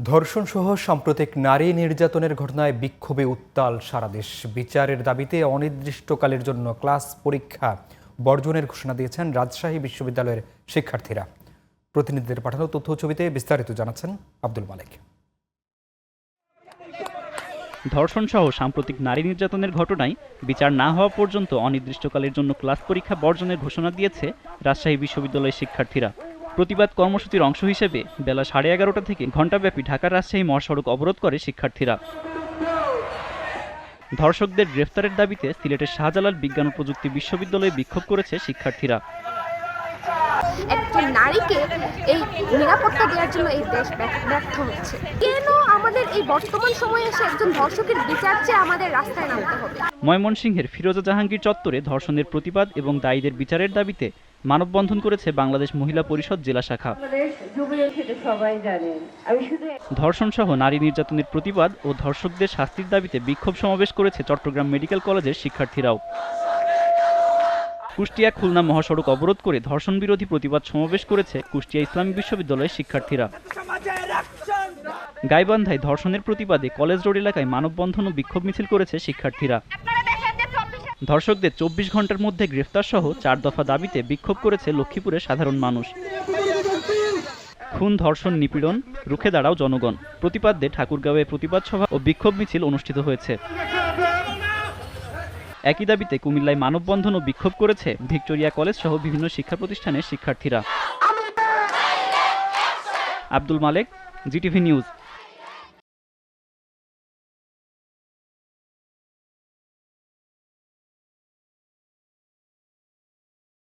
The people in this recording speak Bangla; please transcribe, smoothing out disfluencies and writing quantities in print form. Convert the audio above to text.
ধর্ষণসহ সাম্প্রতিক নারী নির্যাতনের ঘটনায় বিক্ষোভে উত্তাল সারা দেশ। বিচারের দাবিতে অনির্দিষ্টকালের জন্য ক্লাস পরীক্ষা বর্জনের ঘোষণা দিয়েছেন রাজশাহী বিশ্ববিদ্যালয়ের শিক্ষার্থীরা। প্রতিনিধিদের পাঠানো তথ্য ছবিতে বিস্তারিত জানাচ্ছেন আব্দুল মালেক। ধর্ষণসহ সাম্প্রতিক নারী নির্যাতনের ঘটনায় বিচার না হওয়া পর্যন্ত অনির্দিষ্টকালের জন্য ক্লাস পরীক্ষা বর্জনের ঘোষণা দিয়েছে রাজশাহী বিশ্ববিদ্যালয়ের শিক্ষার্থীরা। প্রতিবাদ কর্মসূচির অংশ হিসেবে বেলা 11:30 থেকে ঘণ্টাব্যাপী ঢাকা রাজশাহী মহাসড়ক অবরোধ করে শিক্ষার্থীরা। ধর্ষকদের গ্রেফতারের দাবিতে সিলেটের শাহজালাল বিজ্ঞান ও প্রযুক্তি বিশ্ববিদ্যালয়ে বিক্ষোভ করেছে শিক্ষার্থীরা। একজন নারীকে এই নিরাপত্তা দেওয়ার জন্য এই দেশ ব্যর্থ হচ্ছে। কেন আমাদের এই বর্তমান সময়ে এসে একজন ধর্ষকের বিচার চেয়ে আমাদের রাস্তায় নামতে হবে? ময়মনসিংহের ফিরোজা জাহাঙ্গীর চত্বরে ধর্ষণের প্রতিবাদ এবং দায়ীদের বিচারের দাবিতে মানববন্ধন করেছে বাংলাদেশ মহিলা পরিষদ জেলা শাখা। ধর্ষণসহ নারী নির্যাতনের প্রতিবাদ ও ধর্ষকদের শাস্তির দাবিতে বিক্ষোভ সমাবেশ করেছে চট্টগ্রাম মেডিকেল কলেজের শিক্ষার্থীরাও। কুষ্টিয়া খুলনা মহাসড়ক অবরোধ করে ধর্ষণ বিরোধী প্রতিবাদ সমাবেশ করেছে কুষ্টিয়া ইসলামী বিশ্ববিদ্যালয়ের শিক্ষার্থীরা। গাইবান্ধায় ধর্ষণের প্রতিবাদে কলেজ রোড এলাকায় মানববন্ধন ও বিক্ষোভ মিছিল করেছে শিক্ষার্থীরা। ধর্ষকদের 24 ঘন্টার মধ্যে গ্রেফতার সহ 4 দফা দাবিতে বিক্ষোভ করেছে লক্ষ্মীপুরের সাধারণ মানুষ। খুন, ধর্ষণ, নিপীড়ন রুখে দাঁড়াও জনগণ প্রতিবাদে ঠাকুরগাঁওয়ে প্রতিবাদ সভা ও বিক্ষোভ মিছিল অনুষ্ঠিত হয়েছে। একই দাবিতে কুমিল্লায় মানববন্ধন ও বিক্ষোভ করেছে ভিক্টোরিয়া কলেজ সহ বিভিন্ন শিক্ষা প্রতিষ্ঠানের শিক্ষার্থীরা। আব্দুল মালেক, জিটিভি নিউজ।